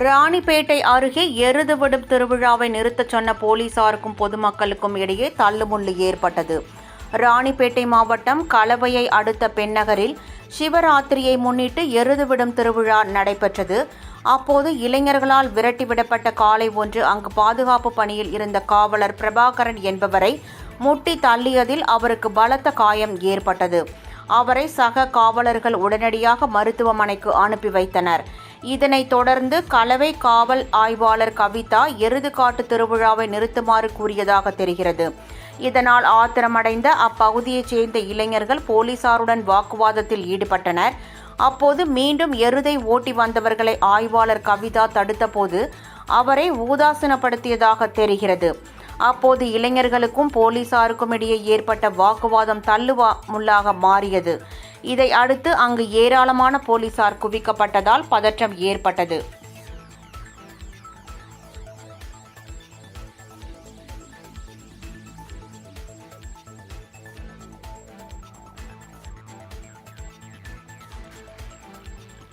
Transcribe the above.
ராணிப்பேட்டை அருகே எருது விடும் திருவிழாவை நிறுத்தச் சொன்ன போலீசாருக்கும் பொதுமக்களுக்கும் இடையே தள்ளுமுள்ளு ஏற்பட்டது. ராணிப்பேட்டை மாவட்டம் கலவையை அடுத்த பெண்ணகரில் சிவராத்திரியை முன்னிட்டு எருது விடும் திருவிழா நடைபெற்றது. அப்போது இளைஞர்களால் விரட்டிவிடப்பட்ட காளை ஒன்று அங்கு பாதுகாப்பு பணியில் இருந்த காவலர் பிரபாகரன் என்பவரை முட்டி தள்ளியதில் அவருக்கு பலத்த காயம் ஏற்பட்டது. அவரை சக காவலர்கள் உடனடியாக மருத்துவமனைக்கு அனுப்பி வைத்தனர். இதனைத் தொடர்ந்து கலவை காவல் ஆய்வாளர் கவிதா எருதுகாட்டு திருவிழாவை நிறுத்துமாறு கூறியதாக தெரிகிறது. இதனால் ஆத்திரமடைந்த அப்பகுதியைச் சேர்ந்த இளைஞர்கள் போலீசாருடன் வாக்குவாதத்தில் ஈடுபட்டனர். அப்போது மீண்டும் எருதை ஓட்டி வந்தவர்களை ஆய்வாளர் கவிதா தடுத்தபோது அவரை உதாசீனப்படுத்தியதாக தெரிகிறது. அப்போது இளைஞர்களுக்கும் போலீசாருக்கும் இடையே ஏற்பட்ட வாக்குவாதம் தள்ளுமுள்ளாக மாறியது. இதை அடுத்து அங்கு ஏராளமான போலீசார் குவிக்கப்பட்டதால் பதற்றம் ஏற்பட்டது.